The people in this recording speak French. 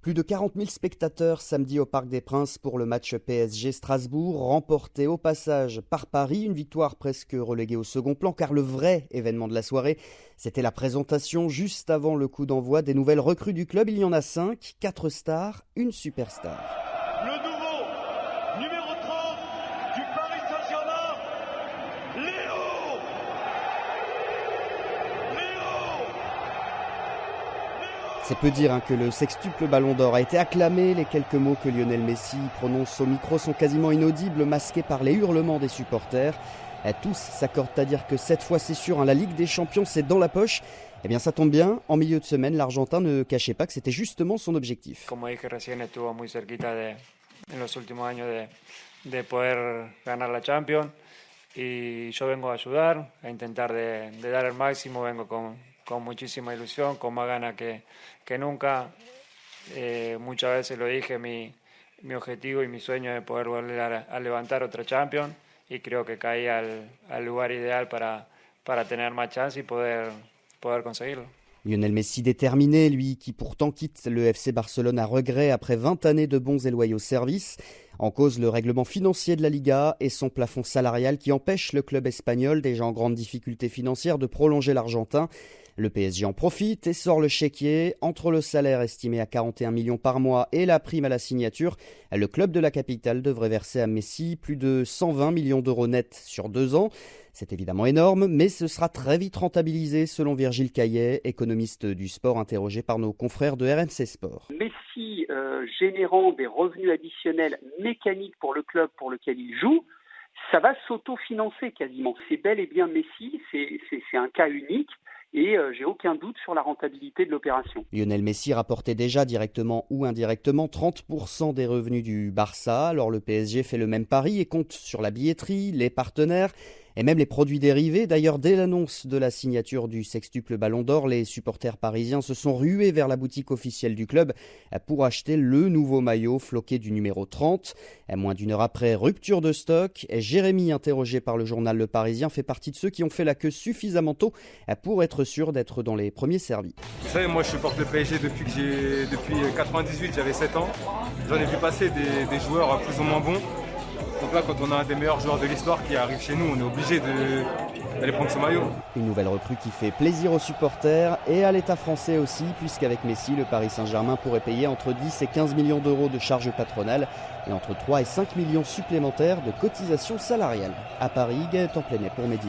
Plus de 40 000 spectateurs samedi au Parc des Princes pour le match PSG Strasbourg, remporté au passage par Paris. Une victoire presque reléguée au second plan car le vrai événement de la soirée, c'était la présentation juste avant le coup d'envoi des nouvelles recrues du club. Il y en a 5, 4 stars, une superstar. Le nouveau numéro 30 du Paris Saint-Germain, Léo. C'est peu dire que le sextuple Ballon d'Or a été acclamé. Les quelques mots que Lionel Messi prononce au micro sont quasiment inaudibles, masqués par les hurlements des supporters. Tous s'accordent à dire que cette fois c'est sûr, la Ligue des Champions c'est dans la poche. Eh bien ça tombe bien, en milieu de semaine, l'Argentin ne cachait pas que c'était justement son objectif. Como dije recién, estuvo muy cerquita en los últimos años de poder ganar la Champions y yo vengo a ayudar, a intentar de dar el máximo, vengo con muchísima ilusión, con más ganas que nunca. Muchas veces lo dije, mi objetivo y mi sueño es poder volver a levantar otra Champions y creo que caí al lugar ideal para tener más chance y poder conseguirlo. Lionel Messi déterminé, lui qui pourtant quitte le FC Barcelone à regret après 20 années de bons et loyaux services. En cause le règlement financier de la Liga et son plafond salarial qui empêche le club espagnol, déjà en grande difficulté financière, de prolonger l'Argentin. Le PSG en profite et sort le chéquier. Entre le salaire estimé à 41 millions par mois et la prime à la signature, le club de la capitale devrait verser à Messi plus de 120 millions d'euros nets sur 2 ans. C'est évidemment énorme, mais ce sera très vite rentabilisé selon Virgile Caillet, économiste du sport interrogé par nos confrères de RMC Sport. Messi générant des revenus additionnels mécaniques pour le club pour lequel il joue, ça va s'autofinancer quasiment. C'est bel et bien Messi, c'est un cas unique. Et j'ai aucun doute sur la rentabilité de l'opération. Lionel Messi rapportait déjà directement ou indirectement 30% des revenus du Barça. Alors le PSG fait le même pari et compte sur la billetterie, les partenaires et même les produits dérivés. D'ailleurs, dès l'annonce de la signature du sextuple Ballon d'Or, les supporters parisiens se sont rués vers la boutique officielle du club pour acheter le nouveau maillot floqué du numéro 30. Moins d'une heure après, rupture de stock. Jérémy, interrogé par le journal Le Parisien, fait partie de ceux qui ont fait la queue suffisamment tôt pour être sûr d'être dans les premiers servis. Vous savez, moi je supporte le PSG depuis 98, j'avais 7 ans. J'en ai vu passer des joueurs plus ou moins bons. Donc là, quand on a un des meilleurs joueurs de l'histoire qui arrive chez nous, on est obligé d'aller prendre ce maillot. Une nouvelle recrue qui fait plaisir aux supporters et à l'État français aussi, puisqu'avec Messi, le Paris Saint-Germain pourrait payer entre 10 et 15 millions d'euros de charges patronales et entre 3 et 5 millions supplémentaires de cotisations salariales. À Paris, Gaëtan Plenet pour Midi.